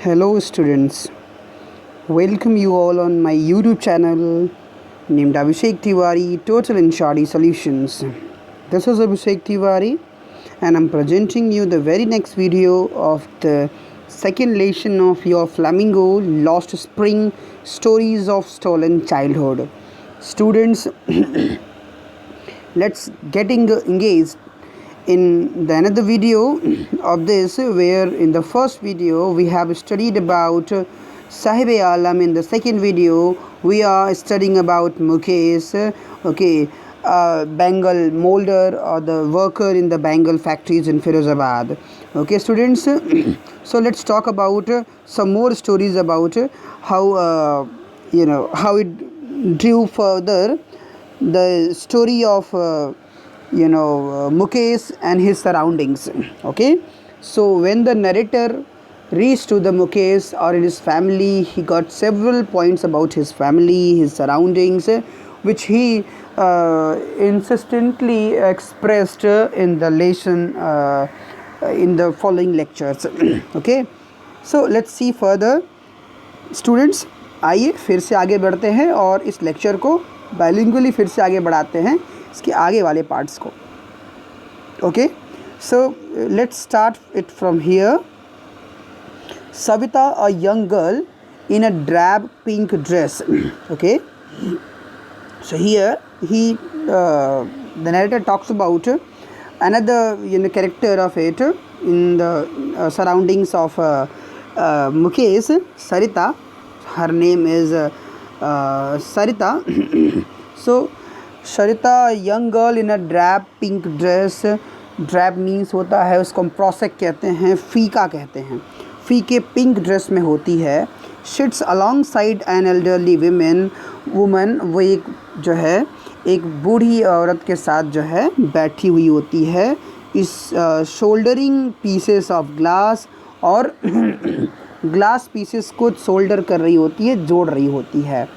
Hello, students. Welcome you all on my YouTube channel named Abhishek Tiwari Total and Shardy Solutions. This is Abhishek Tiwari, and I'm presenting you the very next video of the second lesson of your Flamingo Lost Spring Stories of Stolen Childhood. Students, let's get engaged in the another video of this, where in the first video we have studied about Sahib Alam. In the second video we are studying about Mukesh, Bengal molder or the worker in the Bengal factories in Firozabad. Okay, students, so let's talk about some more stories about how how it drew further the story of Mukesh and his surroundings. Okay, so when the narrator reached to the Mukesh or in his family, he got several points about his family, his surroundings, which he insistently expressed in the lesson in the following lectures. Okay, so let's see further. Students, आइए फिर से आगे बढ़ते हैं और इस lecture को बाइलिंगुअली फिर से आगे बढ़ाते हैं, इसके आगे वाले पार्ट्स को. Okay, so let's start it from here. Savita, a young girl in a drab pink dress. Okay, so here the narrator talks about another character of it in the surroundings of Mukesh, Sarita. Her name is Sarita. So Sarita, a young girl in a drab pink dress. Drab means होता है, उसको हम प्रोसेक कहते हैं, फीका कहते हैं, फीके पिंक ड्रेस में होती है. Sheets along side an elderly woman, वो एक जो है एक बूढ़ी औरत के साथ जो है बैठी हुई होती है. इस शोल्डरिंग पीसेस ऑफ ग्लास, और ग्लास पीसेस को शोल्डर कर रही होती है, जोड़ रही होती है.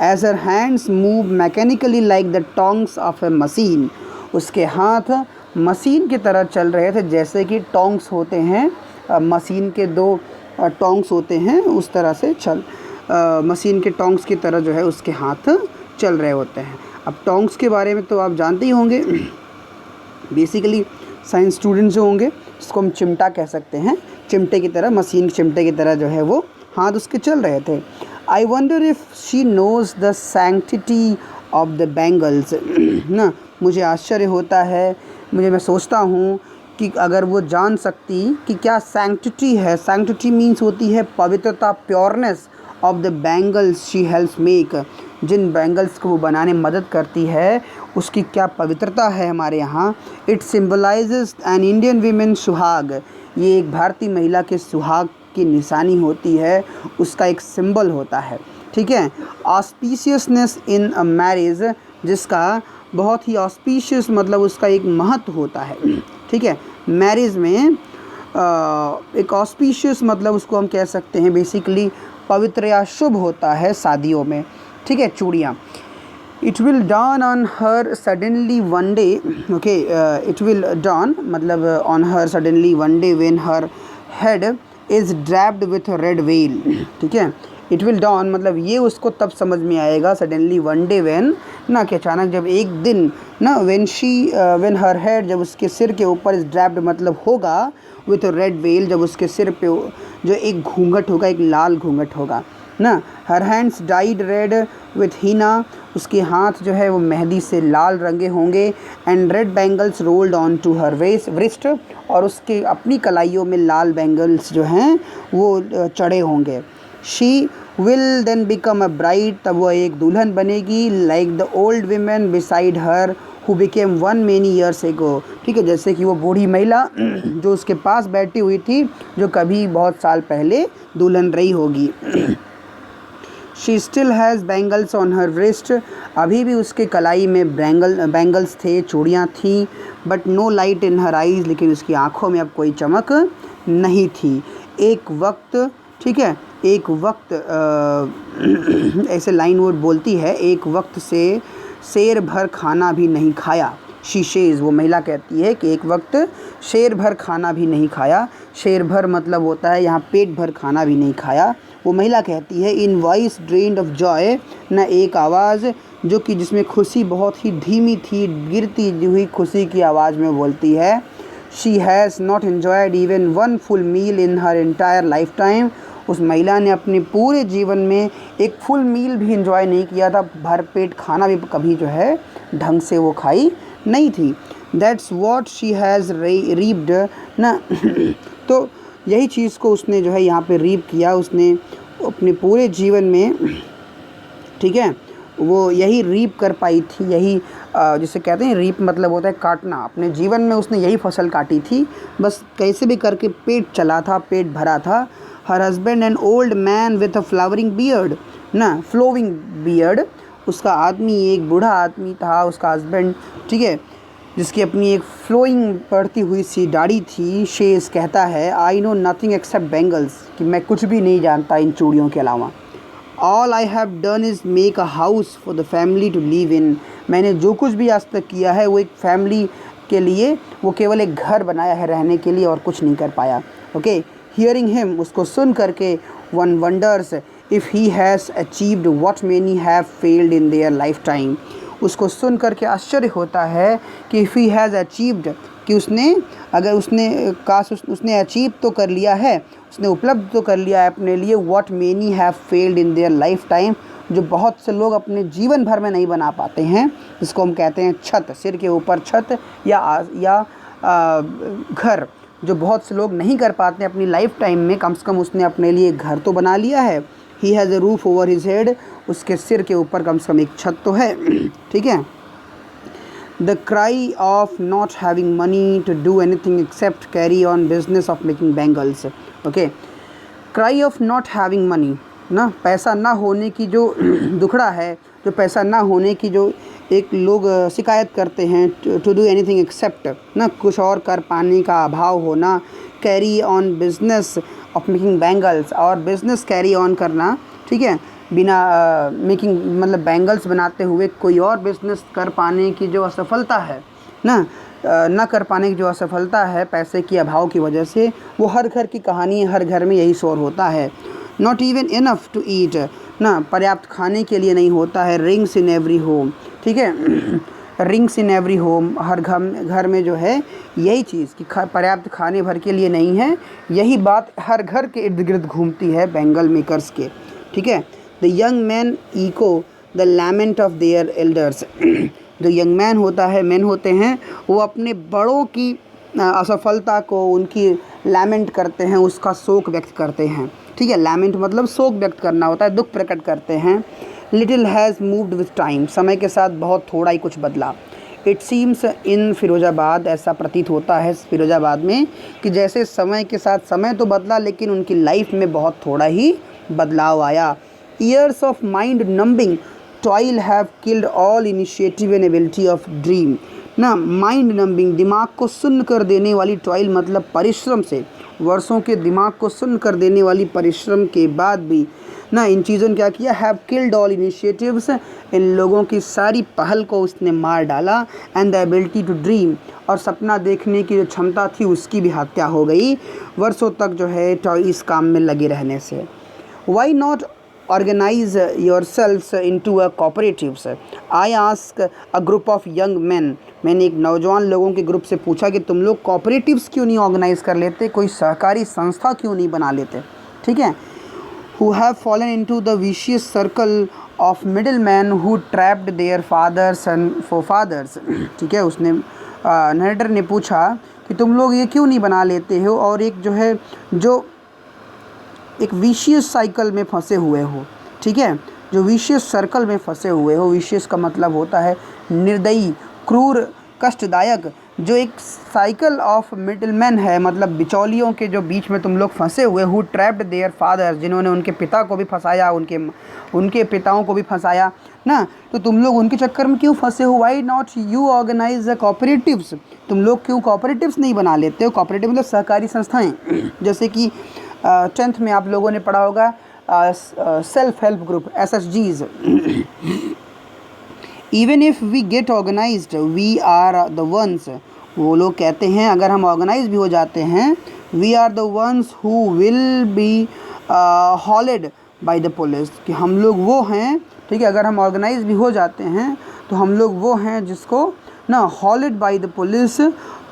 As her hands move mechanically like the tongs of a machine, उसके हाथ मशीन की तरह चल रहे थे, जैसे कि टोंग्स होते हैं, मशीन के दो टोंग्स होते हैं, उस तरह से मशीन के टोंग्स की तरह जो है उसके हाथ चल रहे होते हैं. अब टोंग्स के बारे में तो आप जानते ही होंगे, बेसिकली साइंस स्टूडेंट्स जो होंगे इसको हम चिमटा कह सकते हैं. चिमटे की तरह, मशीन चिमटे की तरह जो है वो हाथ उसके चल रहे थे. I wonder if she knows the sanctity of the bangles. ना, मुझे आश्चर्य होता है, मैं सोचता हूँ कि अगर वो जान सकती कि क्या सैंक्टिटी है. सैंक्टिटी मीन्स होती है पवित्रता, pureness of the bangles she helps make. जिन बैंगल्स को वो बनाने में मदद करती है उसकी क्या पवित्रता है हमारे यहाँ. It symbolises an Indian women सुहाग, ये एक भारतीय महिला के सुहाग की निशानी होती है, उसका एक सिंबल होता है. ठीक है. ऑस्पिशियसनेस इन अ मैरिज, जिसका बहुत ही ऑस्पिशियस मतलब उसका एक महत्व होता है. ठीक है. मैरिज में एक ऑस्पिशियस मतलब उसको हम कह सकते हैं बेसिकली पवित्र या शुभ होता है शादियों में. ठीक है. चूड़ियाँ. It will dawn on her suddenly one day. Okay, it will dawn मतलब on her suddenly one day when her head is draped with red veil. ठीक है. इट विल डॉन मतलब ये उसको तब समझ में आएगा, सडनली वन डे व्हेन, ना कि अचानक जब एक दिन ना, व्हेन हर हेड, जब उसके सिर के ऊपर इस ड्रैप्ड मतलब होगा विथ रेड वेल, जब उसके सिर पे जो एक घूंघट होगा, एक लाल घूंघट होगा ना. Her hands dyed red with henna, उसके हाथ जो है वो मेहंदी से लाल रंगे होंगे. And red bangles rolled on to her wrist, और उसके अपनी कलाइयों में लाल बैंगल्स जो हैं वो चढ़े होंगे. She will then become a bride, तब वह एक दुल्हन बनेगी. Like the old women beside her who became one many years ago. ठीक है. जैसे कि वो बूढ़ी महिला जो उसके पास बैठी हुई थी, जो कभी बहुत साल पहले दुल्हन रही होगी. She still has bangles on her wrist, अभी भी उसके कलाई में बैंगल्स थे, चूड़ियाँ थीं. But no light in her eyes, लेकिन उसकी आँखों में अब कोई चमक नहीं थी. एक वक्त, ठीक है, एक वक्त ऐसे लाइन वो बोलती है, एक वक्त से शेर भर खाना भी नहीं खाया. शी सेज, वो महिला कहती है कि एक वक्त शेर भर खाना भी नहीं खाया। शेर भर मतलब होता है यहाँ पेट भर खाना भी नहीं खाया। वो महिला कहती है इन वॉइस ड्रेन्ड ऑफ जॉय, न एक आवाज़ जो कि जिसमें खुशी बहुत ही धीमी थी, गिरती हुई खुशी की आवाज़ में बोलती है she has not enjoyed even one full meal in her entire lifetime. उस महिला ने अपने पूरे जीवन में एक फुल मील भी एंजॉय नहीं किया था, भरपेट खाना भी कभी जो है ढंग से वो खाई नहीं थी। दैट्स वॉट शी हैज़ रीप्ड ना तो यही चीज़ को उसने जो है यहाँ पे रीप किया, उसने अपने पूरे जीवन में, ठीक है, वो यही रीप कर पाई थी, यही जिसे कहते हैं रीप मतलब होता है काटना। अपने जीवन में उसने यही फसल काटी थी, बस कैसे भी करके पेट चला था, पेट भरा था। Her husband an old man with a flowering beard ना, फ्लोविंग बियर्ड, उसका आदमी एक बूढ़ा आदमी था, उसका हस्बैंड, ठीक है, जिसकी अपनी एक फ्लोइंग पड़ती हुई सी दाढ़ी थी। शेष कहता है I know nothing accept bangles, कि मैं कुछ भी नहीं जानता इन चूड़ियों के अलावा। All I have done is make a house for the family to live in, मैंने जो कुछ भी आज तक किया है वो एक फैमिली के लिए, वो केवल एक घर बनाया है रहने के लिए और कुछ नहीं कर पाया। ओके, हियरिंग हिम, उसको सुन करके, one wonders if he has achieved what many have failed in their life time, उसको सुन करके आश्चर्य होता है कि इफ़ ही हैज़ अचीव्ड, कि उसने अगर उसने काश उसने अचीव तो कर लिया है, उसने उपलब्ध तो कर लिया है अपने लिए, what many have failed in their life time, जो बहुत से लोग अपने जीवन भर में नहीं बना पाते हैं, जिसको हम कहते हैं छत, सिर के ऊपर छत या घर, जो बहुत से लोग नहीं कर पाते अपनी लाइफ टाइम में, कम से कम उसने अपने लिए घर तो बना लिया है। He has a roof over his head, उसके सिर के ऊपर कम से कम एक छत तो है, ठीक है। The cry of not having money to do anything except carry on business of making bangles. Okay, cry of not having money ना, पैसा ना होने की जो दुखड़ा है, जो पैसा ना होने की जो एक लोग शिकायत करते हैं, टू डू एनीथिंग एक्सेप्ट ना, कुछ और कर पाने का अभाव होना, carry on business of making bangles, और बिजनेस कैरी ऑन करना, ठीक है, बिना मेकिंग मतलब बैंगल्स बनाते हुए कोई और बिजनेस कर पाने की जो असफलता है ना कर पाने की जो असफलता है पैसे के अभाव की वजह से, वो हर घर की कहानी, हर घर में यही शोर होता है। Not even enough to eat ना, पर्याप्त खाने के लिए नहीं होता है। रिंग्स इन एवरी होम, ठीक है, रिंग्स इन एवरी होम, हर घर में जो है यही चीज़ कि पर्याप्त खाने भर के लिए नहीं है, यही बात हर घर के इर्द गिर्द घूमती है बैंगल मेकर्स के, ठीक है। The young man echo the lament of their elders, जो यंग मैन होता है, मैन होते हैं, वो अपने बड़ों की असफलता को, उनकी लैमेंट करते हैं, उसका शोक व्यक्त करते हैं, ठीक है। लैमेंट मतलब शोक व्यक्त करना होता है, दुख प्रकट करते हैं। Little has moved with time, समय के साथ बहुत थोड़ा ही कुछ बदला। इट सीम्स इन फिरोज़ाबाद, ऐसा प्रतीत होता है फिरोज़ाबाद में कि जैसे समय के साथ समय तो बदला लेकिन उनकी लाइफ में बहुत थोड़ा ही बदलाव आया। Years of mind numbing toil have killed all initiative and ability of dream ना, माइंड नंबिंग, दिमाग को सुन्न कर देने वाली, टॉयल मतलब परिश्रम से, वर्षों के दिमाग को सुन्न कर देने वाली परिश्रम के बाद भी ना, इन चीज़ों ने क्या किया, हैव किल्ड ऑल इनिशिएटिव्स, इन लोगों की सारी पहल को उसने मार डाला। And the ability to dream, और सपना देखने की जो क्षमता थी उसकी भी हत्या हो गई वर्षों तक जो है इस काम में लगे रहने से। Why not organize yourselves into a cooperatives, I ask a group of young men, मैंने एक नौजवान लोगों के ग्रुप से पूछा कि तुम लोग कॉपरेटिव्स क्यों नहीं ऑर्गेनाइज़ कर लेते, कोई सहकारी संस्था क्यों नहीं बना लेते, ठीक है। who have fallen into the vicious circle of middlemen who trapped their fathers and forefathers, ठीक है। उसने नरेटर ने पूछा कि तुम लोग ये क्यों नहीं बना लेते हो, और एक जो है जो एक विशियस साइकिल में फंसे हुए हो, ठीक है, जो विशियस सर्कल में फंसे हुए हो, विशियस का मतलब होता है निर्दयी, क्रूर, कष्टदायक, जो एक साइकिल ऑफ मिडलमैन है, मतलब बिचौलियों के जो बीच में तुम लोग फंसे हुए, हु ट्रैप्ड देयर फादर्स, जिन्होंने उनके पिता को भी फंसाया, उनके पिताओं को भी फंसाया ना, तो तुम लोग उनके चक्कर में क्यों फंसे हो। Why not you organize the cooperatives, तुम लोग क्यों कॉपरेटिव्स नहीं बना लेते हो। कॉपरेटिव मतलब सहकारी संस्थाएँ, जैसे कि 10th में आप लोगों ने पढ़ा होगा self help group, SHGs। Even if we get organized we are the ones, वो लोग कहते हैं अगर हम ऑर्गेनाइज भी हो जाते हैं, we are the ones who will be hauled by the police, कि हम लोग वो हैं, ठीक है, अगर हम ऑर्गेनाइज भी हो जाते हैं तो हम लोग वो हैं जिसको ना हॉलेड बाय द पुलिस,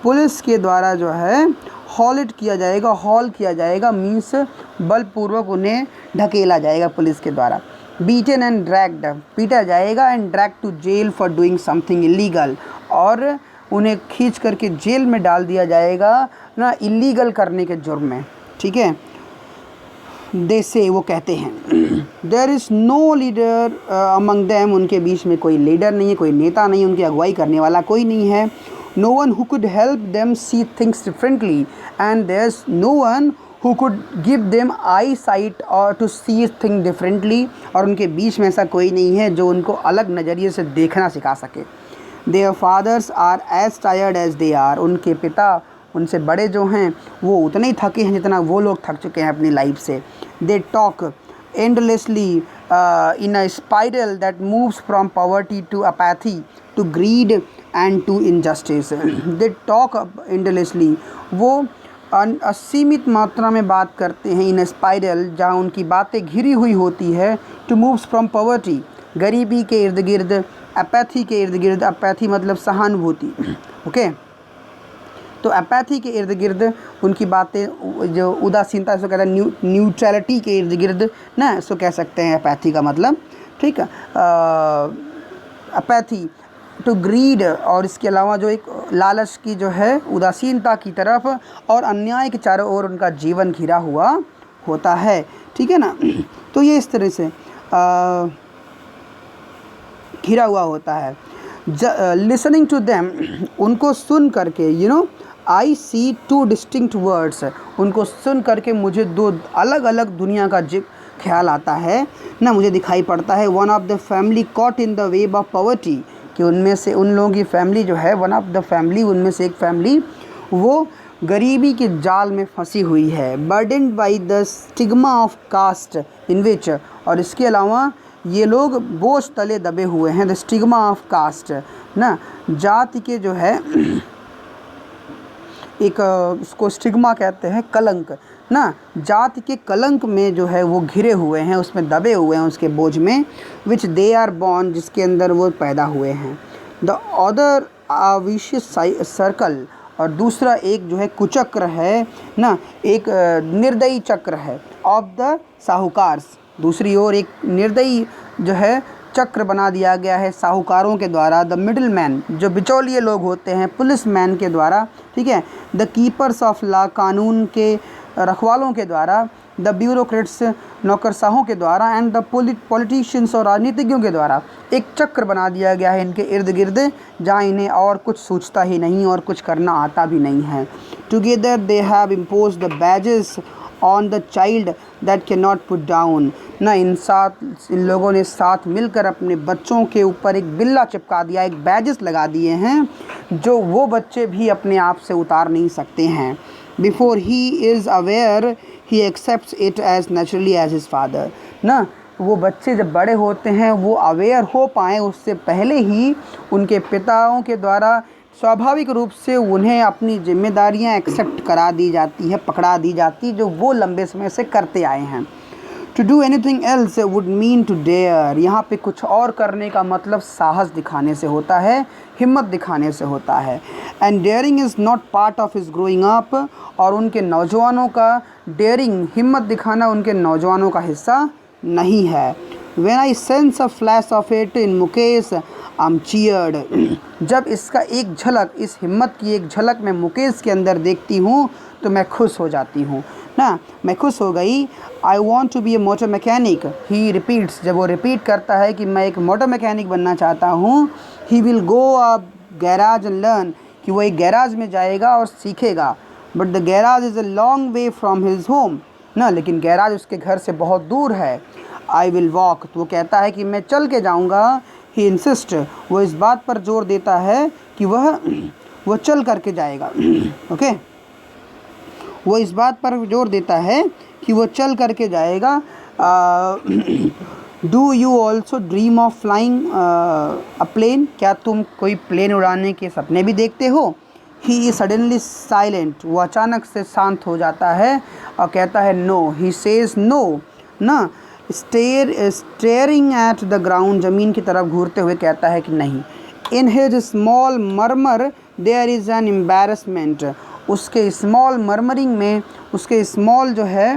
पुलिस के द्वारा जो है हॉलेड किया जाएगा, हॉल किया जाएगा मीन्स बलपूर्वक उन्हें ढकेला जाएगा पुलिस के द्वारा। बीटन एंड ड्रैग्ड, पीटा जाएगा, and drag to jail for doing something illegal, और उन्हें खींच करके जेल में डाल दिया जाएगा ना इलीगल करने के जुर्म में, ठीक है। दे से वो कहते हैं there is no leader among them, उनके बीच में कोई लीडर नहीं है, कोई नेता नहीं, उनकी अगुवाई करने वाला कोई नहीं है। No one who could help them see things differently, and there is no one who could give them eyesight और टू सी थिंग डिफरेंटली, और उनके बीच में ऐसा कोई नहीं है जो उनको अलग नज़रिए से देखना सिखा सके। Their fathers are as tired as they are, उनके पिता उनसे बड़े जो हैं वो उतने ही थके हैं जितना वो लोग थक चुके हैं अपनी लाइफ से। They talk endlessly in a spiral that moves from poverty to apathy to greed and to injustice. They talk endlessly, वो असीमित मात्रा में बात करते हैं, इन स्पाइरल जहाँ उनकी बातें घिरी हुई होती है, टू मूव्स फ्रॉम पॉवर्टी गरीबी के इर्द गिर्द, अपैथी के इर्द गिर्द, अपैथी मतलब सहानुभूति, ओके। तो अपैथी के इर्द गिर्द उनकी बातें, जो उदासीनता इसको कहते हैं, न्यूट्रलिटी के इर्द गिर्द ना, इसको कह सकते हैं अपैथी का मतलब, ठीक है। अपैथी टू ग्रीड, और इसके अलावा जो एक लालच की जो है उदासीनता की तरफ, और अन्याय के चारों ओर उनका जीवन घिरा हुआ होता है, ठीक है ना। तो ये इस तरह से घिरा हुआ होता है। लिसनिंग टू देम, उनको सुन करके, you know I see two distinct words, उनको सुन करके मुझे दो अलग अलग दुनिया का ख्याल आता है ना, मुझे दिखाई पड़ता है। One of the family caught in the web of poverty, कि उनमें से उन लोगों की फैमिली जो है, वन ऑफ द फैमिली, उनमें से एक फैमिली वो गरीबी के जाल में फंसी हुई है। Burdened by the stigma of caste in which, और इसके अलावा ये लोग बोझ तले दबे हुए हैं, द स्टिग्मा ऑफ कास्ट ना, जाति के जो है एक उसको स्टिग्मा कहते हैं, कलंक ना, जाति के कलंक में जो है वो घिरे हुए हैं, उसमें दबे हुए हैं, उसके बोझ में, विच दे आर बॉर्न, जिसके अंदर वो पैदा हुए हैं। द अदर विशियस सर्कल, और दूसरा एक जो है कुचक्र है ना, एक निर्दयी चक्र है, ऑफ द साहूकार्स, दूसरी ओर एक निर्दयी जो है चक्र बना दिया गया है साहूकारों के द्वारा। द मिडिल मैन, जो बिचौलिए लोग होते हैं, पुलिस मैन के द्वारा, ठीक है। द कीपर्स ऑफ लॉ, कानून के रखवालों के द्वारा। द ब्यूरोक्रेट्स, नौकरशाहों के द्वारा। एंड द पॉलिटिशियंस, और राजनीतिज्ञों के द्वारा एक चक्र बना दिया गया है इनके इर्द गिर्द, जहाँ इन्हें और कुछ सूझता ही नहीं और कुछ करना आता भी नहीं है। Together they have impose the badges on the child that can not put down ना, इन लोगों ने साथ मिलकर अपने बच्चों के ऊपर एक बिल्ला चिपका दिया, एक बैजेस लगा दिए हैं जो वो बच्चे भी अपने आप से उतार नहीं सकते हैं। Before he is aware he accepts it as naturally as his father ना, वो बच्चे जब बड़े होते हैं वो अवेयर हो पाएँ उससे पहले ही उनके पिताओं के द्वारा स्वाभाविक रूप से उन्हें अपनी जिम्मेदारियां एक्सेप्ट करा दी जाती है, पकड़ा दी जाती, जो वो लंबे समय से करते आए हैं। To do anything else would mean to dare, यहाँ पे कुछ और करने का मतलब साहस दिखाने से होता है, हिम्मत दिखाने से होता है। And daring is not part of his growing up, और उनके नौजवानों का डेयरिंग, हिम्मत दिखाना उनके नौजवानों का हिस्सा नहीं है। When I sense a flash of it in Mukesh I'm cheered, जब इसका एक झलक, इस हिम्मत की एक झलक मैं मुकेश के अंदर देखती हूँ तो मैं खुश हो जाती हूँ ना, मैं खुश हो गई। I want to be a motor mechanic, he repeats, जब वो रिपीट करता है कि मैं एक मोटर मैकेनिक बनना चाहता हूँ। He will go a garage and learn, कि वो एक गैराज में जाएगा और सीखेगा। But the garage is a long way from his home ना, लेकिन गैराज उसके घर से बहुत दूर है। आई विल वॉक, तो वो कहता है कि मैं चल के जाऊँगा। ही इंसिस्ट, वो इस बात पर जोर देता है कि वह चल करके जाएगा। ओके, वो इस बात पर जोर देता है कि वो चल करके जाएगा। Do you also dream of flying a plane, क्या तुम कोई प्लेन उड़ाने के सपने भी देखते हो? ही इज सडनली साइलेंट, वो अचानक से शांत हो जाता है और कहता है नो, ही सेज नो ना, स्टेयरिंग एट द ग्राउंड, ज़मीन की तरफ घूरते हुए कहता है कि नहीं। In his small murmur there is an embarrassment, उसके स्मॉल मर्मरिंग में, उसके स्मॉल जो है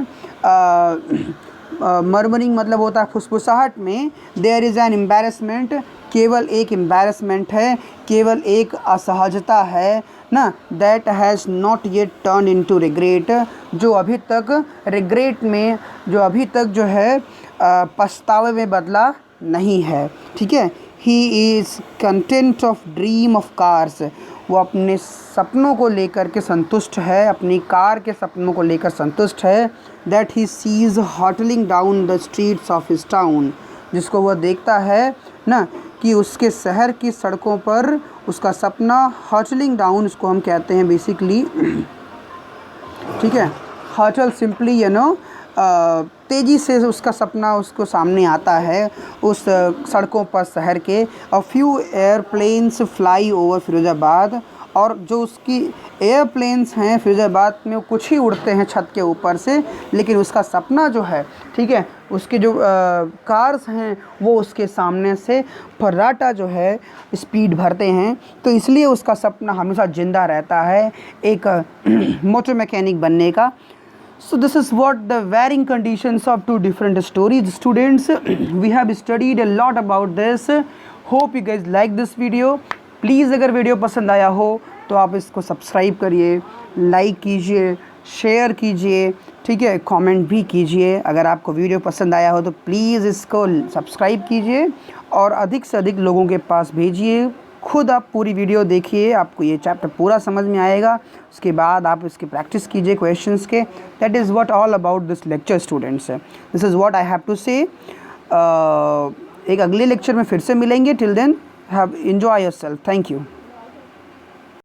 मर्मरिंग मतलब होता है फुसफुसाहट में, देयर इज़ एन एम्बेरसमेंट, केवल एक एम्बेरसमेंट है, केवल एक असहजता है ना, that has not yet turn into regret, जो अभी तक रिग्रेट में, जो अभी तक जो है पछतावे में बदला नहीं है। ठीक है। He is content of dream of cars, वो अपने सपनों को लेकर के संतुष्ट है, अपनी कार के सपनों को लेकर संतुष्ट है। That he sees hurtling down the streets of his town, जिसको वह देखता है ना कि उसके शहर की सड़कों पर उसका सपना हॉटलिंग डाउन, उसको हम कहते हैं बेसिकली, ठीक है, हॉटल सिंपली तेज़ी से उसका सपना उसको सामने आता है उस सड़कों पर शहर के। A few airplanes fly over Firozabad, और जो उसकी एयरप्लेन्स हैं फिरोज़ाबाद में वो कुछ ही उड़ते हैं छत के ऊपर से, लेकिन उसका सपना जो है, ठीक है, उसके जो कार्स हैं वो उसके सामने से फर्राटा जो है स्पीड भरते हैं, तो इसलिए उसका सपना हमेशा ज़िंदा रहता है एक मोटर मैकेनिक बनने का। So this is what the varying conditions of two different stories. Students, we have studied a lot about this. Hope you guys like this video. Please अगर वीडियो पसंद आया हो तो आप इसको सब्सक्राइब करिए, लाइक कीजिए, शेयर कीजिए, ठीक है, कमेंट भी कीजिए। अगर आपको वीडियो पसंद आया हो तो प्लीज़ इसको सब्सक्राइब कीजिए और अधिक से अधिक लोगों के पास भेजिए। खुद आप पूरी वीडियो देखिए, आपको ये चैप्टर पूरा समझ में आएगा। उसके बाद आप इसकी प्रैक्टिस कीजिए क्वेश्चंस के। That is what all about this lecture students. This is what I have to say. एक अगले लेक्चर में फिर से मिलेंगे। Till then have enjoy yourself. Thank you.